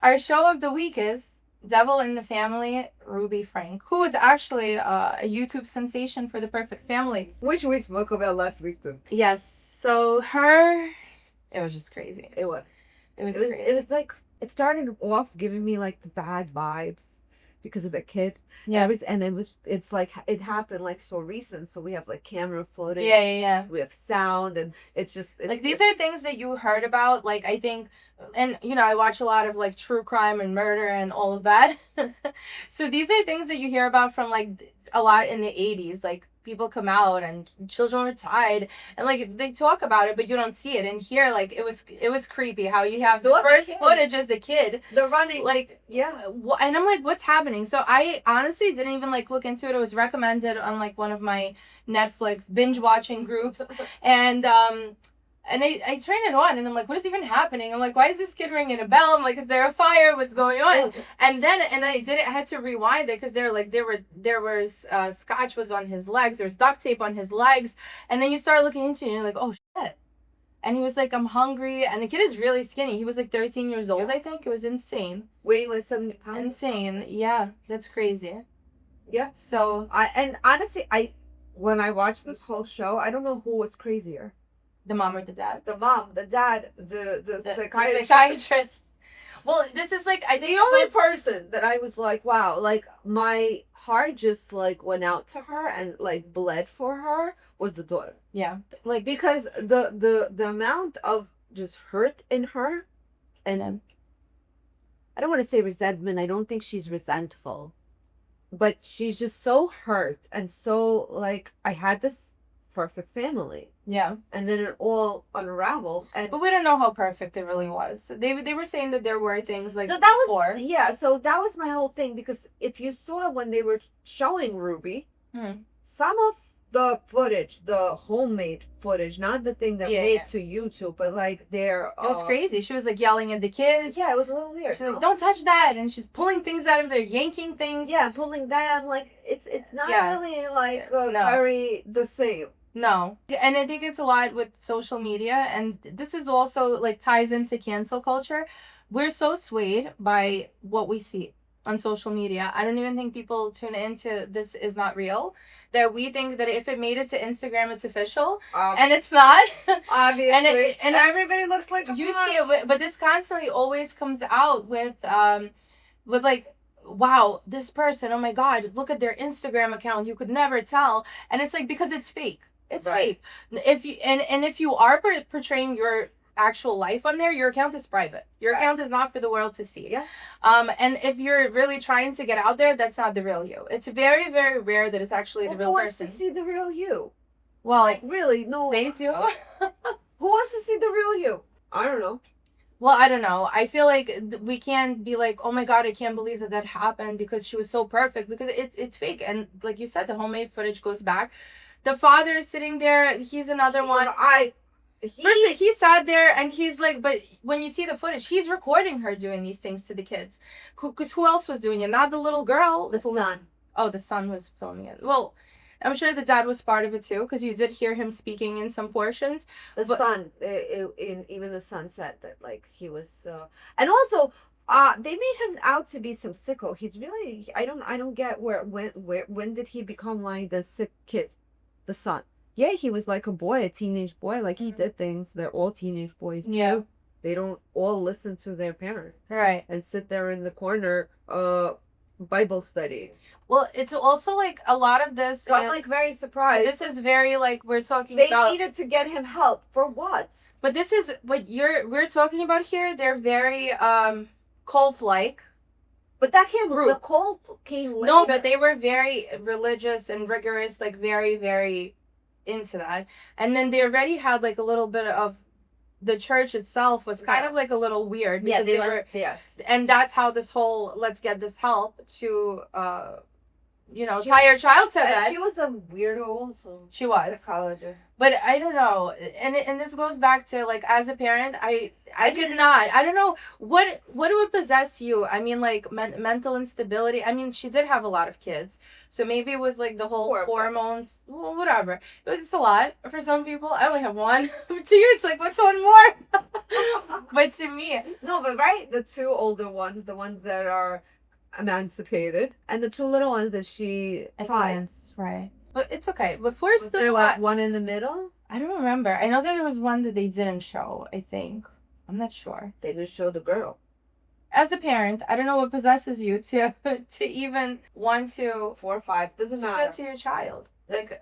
our show of the week is Devil in the Family, Ruby Frank, who is actually a YouTube sensation for The Perfect Family. Which we spoke about last week too. Yes. So it was just crazy. It was. It was It crazy. was like, it started off giving me like the bad vibes because of the kid. Yeah. And then it's like, it happened like so recent. So we have like camera footage. Yeah. We have sound, and it's just like these are things that you heard about. Like I think, and I watch a lot of like true crime and murder and all of that. So these are things that you hear about from like a lot in the 80s. Like people come out and children were tied, and like they talk about it, but you don't see it. And here, like it was creepy how you have the first footage as the kid, the running, like, yeah. And I'm like, what's happening? So I honestly didn't even like look into it. It was recommended on like one of my Netflix binge watching groups, and I turned it on, and I'm like, what is even happening? I'm like, why is this kid ringing a bell? I'm like, is there a fire? What's going on? And I had to rewind it because there was scotch was on his legs. There was duct tape on his legs. And then you start looking into it, and you're like, oh shit. And he was like, I'm hungry. And the kid is really skinny. He was like 13 years old, I think. It was insane. Weighing like 70 pounds. Insane. Yeah, that's crazy. Yeah. So honestly, when I watched this whole show, I don't know who was crazier. The mom or the dad? The mom, the dad, the psychiatrist. Well, this is like, I think the only person that I was like, wow, like my heart just like went out to her and like bled for her was the daughter. Yeah. Like, because the amount of just hurt in her, and I don't want to say resentment. I don't think she's resentful, but she's just so hurt and so like, I had this perfect family. Yeah. And then it all unraveled. But we don't know how perfect it really was. They were saying that there were things like so that was, yeah, so that was my whole thing, because if you saw when they were showing Ruby, some of the footage, the homemade footage, not the thing that made to YouTube, but like it was crazy. She was like yelling at the kids. Yeah, it was a little weird. She's like, don't touch that, and she's pulling things out of there, yanking things. Yeah, pulling them, like it's not really like very the same. No. And I think it's a lot with social media, and this is also like ties into cancel culture. We're so swayed by what we see on social media. I don't even think people tune into this is not real, that we think that if it made it to Instagram, it's official, and it's not. Obviously. and everybody looks like you see it, but this constantly always comes out with like, wow, this person, oh my God, look at their Instagram account, you could never tell. And it's like, because it's fake. It's fake. If you and if you are portraying your actual life on there, your account is private. Your account is not for the world to see. Yeah. And if you're really trying to get out there, that's not the real you. It's very, very rare that it's actually the real person. Who wants to see the real you? Well, like, really, no. They do. Who wants to see the real you? I don't know. Well, I don't know. I feel like we can't be like, oh my God, I can't believe that happened because she was so perfect, because it's fake. And like you said, the homemade footage goes back. The father is sitting there. He's another one. He sat there and he's like, but when you see the footage, he's recording her doing these things to the kids. Because who else was doing it? Not the little girl. The son. Oh, the son was filming it. Well, I'm sure the dad was part of it too, because you did hear him speaking in some portions. The son, even the son said that like he was, and also they made him out to be some sicko. He's really, I don't get when did he become like the sick kid? The son. Yeah, he was like a teenage boy. Like he did things that all teenage boys do. They don't all listen to their parents. Right. And sit there in the corner, Bible study. Well, it's also like a lot of this. So I'm like very surprised. This is very like we're talking about. They needed to get him help for what? But this is what we're talking about here. They're very cult-like. But that came the cult came later. No, but they were very religious and rigorous, like very, very into that. And then they already had like a little bit of the church itself was kind of like a little weird because they were yes. And that's how this whole let's get this help to tie your child to And bed. she was a weirdo also. She was. Psychologist. But I don't know, and this goes back to like as a parent, I could not. I don't know what would possess you. I mean, like mental instability. I mean, she did have a lot of kids, so maybe it was like the whole hormones. Well, whatever. It's a lot for some people. I only have one. To you, it's like, what's one more? But to me, no. But right, the two older ones, the ones that are emancipated, and the two little ones that she finds. Right. But it's okay. But for Was still there like one in the middle? I don't remember. I know there was one that they didn't show, I think. I'm not sure. They didn't show the girl. As a parent, I don't know what possesses you to even want to 4 or 5 doesn't do matter. that to your child. Like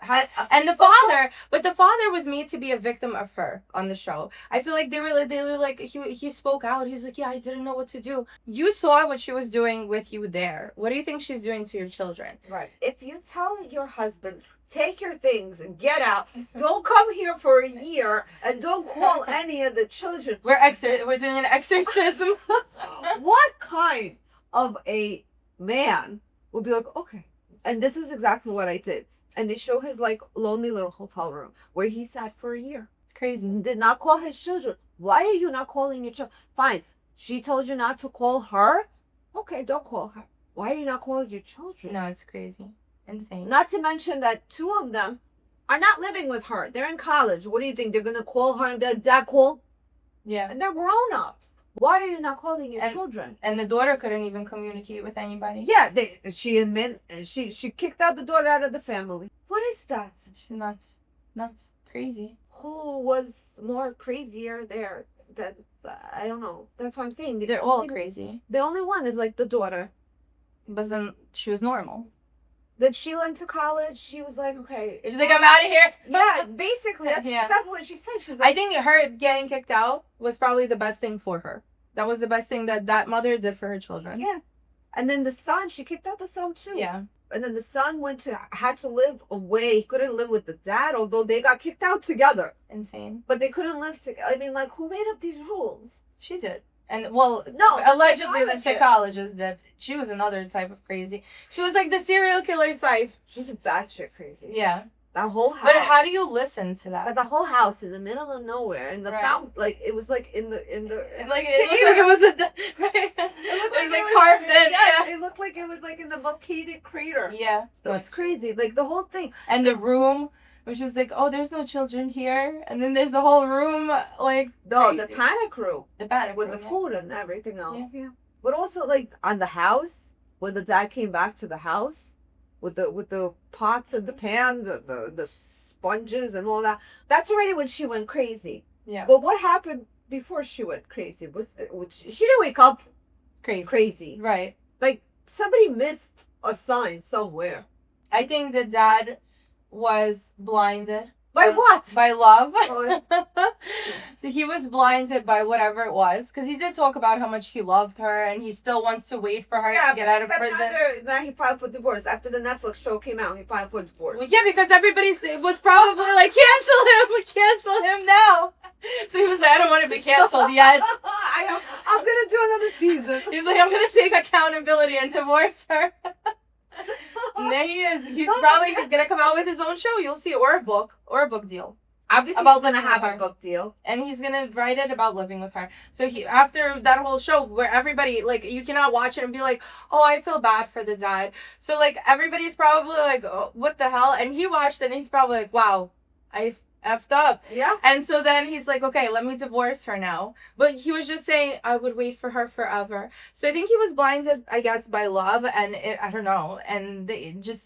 and the father, but the father was made to be a victim of her on the show. I feel like they were like he spoke out. He was like, yeah, I didn't know what to do. You saw what she was doing with you there. What do you think she's doing to your children? Right. If you tell your husband, take your things and get out, don't come here for a year, and don't call any of the children. We're doing an exorcism. What kind of a man would be like, okay, and this is exactly what I did. And they show his like lonely little hotel room where he sat for a year. Crazy. Did not call his children. Why are you not calling your children? Fine. She told you not to call her. Okay, don't call her. Why are you not calling your children? No, it's crazy. Insane. Not to mention that 2 of them are not living with her. They're in college. What do you think? They're going to call her and be like, Dad, call? Yeah. And they're grown-ups. Why are you not calling your children? And the daughter couldn't even communicate with anybody. Yeah, she kicked out the daughter out of the family. What is that? She's nuts. Nuts. Crazy. Who was more crazier there? That I don't know. That's what I'm saying. They're all crazy. The only one is like the daughter. But then she was normal. That she went to college. She was like, okay. She's like, I'm out of here. Yeah, basically. That's exactly what she said. She's like, I think her getting kicked out was probably the best thing for her. That was the best thing that mother did for her children. Yeah. And then the son, she kicked out the son too. Yeah. And then the son had to live away. He couldn't live with the dad, although they got kicked out together. Insane. But they couldn't live together. I mean, like, who made up these rules? She did. And, well, no, allegedly the psychologist did. She was another type of crazy. She was like the serial killer type. She was a batshit crazy. Yeah. That whole house. But how do you listen to that? But the whole house in the middle of nowhere, in the like it was like in the like it was a right. It was like carved in. Yeah, it looked like it was like in the volcanic crater. Yeah, it's crazy. Like the whole thing. And the room, which was like, oh, there's no children here, and then there's the whole room like the panic room. The panic with room, the food and everything else. Yeah. But also like on the house when the dad came back to the house. With the pots and the pans, the sponges and all that. That's already when she went crazy. Yeah. But what happened before she went crazy? She didn't wake up crazy. Right. Like somebody missed a sign somewhere. I think the dad was blinded. By what? By love. Oh. He was blinded by whatever it was. Because he did talk about how much he loved her and he still wants to wait for her to get out of prison. Now he filed for divorce. After the Netflix show came out, he filed for divorce. Well, yeah, because everybody was probably like, cancel him now. So he was like, I don't want to be canceled yet. I'm going to do another season. He's like, I'm going to take accountability and divorce her. And there he is. He's gonna come out with his own show. You'll see, or a book deal. Obviously, about gonna have a book deal, and he's gonna write it about living with her. So after that whole show, where everybody like you cannot watch it and be like, oh, I feel bad for the dad. So like everybody's probably like, oh, what the hell? And he watched it, and he's probably like, wow, I effed up. Yeah. And so then he's like, okay, let me divorce her now. But he was just saying, I would wait for her forever. So I think he was blinded, I guess, by love and I don't know, and just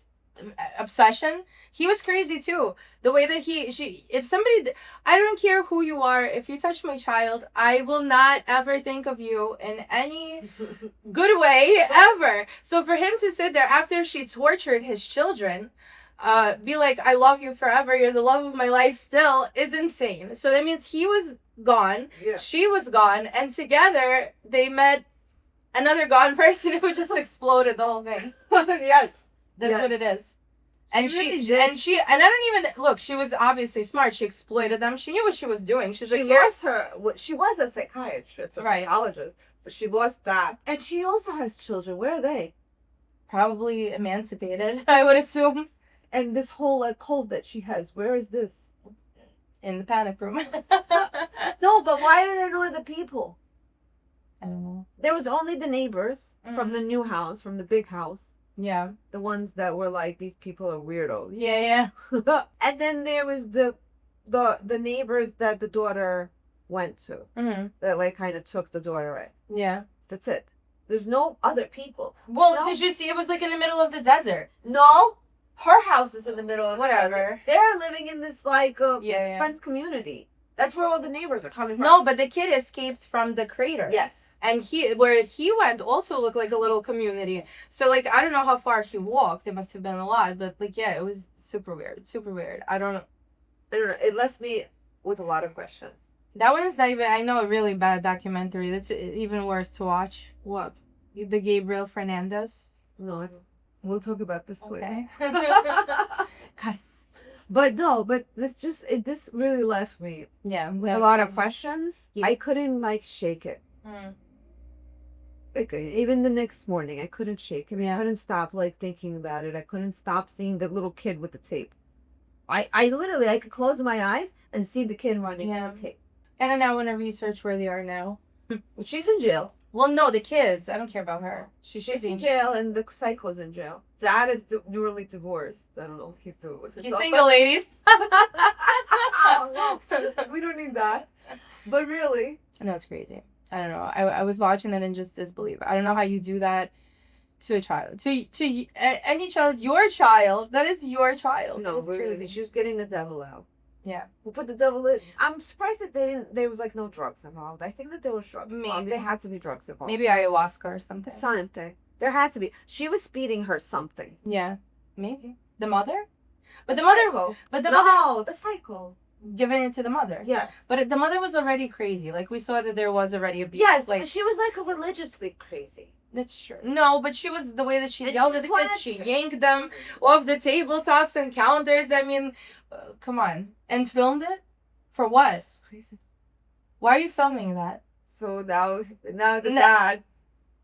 obsession. He was crazy too. The way that if somebody, I don't care who you are, if you touch my child, I will not ever think of you in any good way ever. So for him to sit there after she tortured his children, be like, I love you forever, you're the love of my life still, is insane. So that means he was gone, she was gone, and together they met another gone person who just exploded the whole thing. Yeah. That's what it is. And she I don't even look, she was obviously smart. She exploited them. She knew what she was doing. She was a psychiatrist, a psychologist, but she lost that. And she also has children. Where are they? Probably emancipated, I would assume. And this whole like cult that she has, where is this? In the panic room. No, but why are there no other people? I don't know. There was only the neighbors from the new house, from the big house. Yeah. The ones that were like, these people are weirdos. Yeah. And then there was the neighbors that the daughter went to. Mm-hmm. That like kind of took the daughter in. Yeah. That's it. There's no other people. Well, No. did you see? It was like in the middle of the desert. No, her house is in the middle of Whatever. They're living in this like Yeah. fence community. That's where all the neighbors are coming from. No, but the kid escaped from the crater. Yes. And where he went also looked like a little community. So like I don't know how far he walked. It must have been a lot, but like yeah, it was super weird. Super weird. I don't know. It left me with a lot of questions. That one is not even. I know a really bad documentary. That's even worse to watch. What? The Gabriel Fernandez. No, we'll talk about this later. Okay. Cause But no, but this really left me yeah, with a lot of questions. Yeah. I couldn't like shake it. Mm. Like even the next morning, I couldn't shake it. Yeah. I couldn't stop like thinking about it. I couldn't stop seeing the little kid with the tape. I literally I could close my eyes and see the kid running Yeah. with the tape. And then I want to research where they are now. She's in jail. Well, no, the kids. I don't care about her. She's in jail, and the psycho's in jail. Dad is newly divorced. I don't know what he's doing with He's himself. single, ladies. So we don't need that. But really, No, it's crazy. I don't know. I was watching it and just disbelief. I don't know how you do that to a child. To any child, your child. That is your child. no, It's really, crazy. she was getting the devil out. Yeah. Who put the devil in? I'm surprised that there was like no drugs involved. I think that there was drugs involved. Maybe. There had to be drugs involved. Maybe ayahuasca or something. Something. There had to be. She was feeding her something. Yeah. Maybe. The mother? But the psycho. mother. But the mother No, the psycho. giving it to the mother. Yes. But the mother was already crazy. Like we saw that there was already abuse. Yes, Like but she was like religiously crazy. that's true. No, but she was the way that she And yelled she at the wanted kids. She to- yanked them off the tabletops and counters. I mean, come on. And filmed it for what? It's crazy. Why are you filming that? So now the No. dad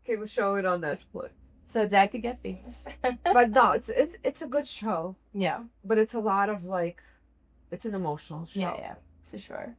can show it on Netflix. So Dad could get famous. But no, it's a good show. Yeah. But it's a lot of like, it's an emotional show. Yeah. For sure.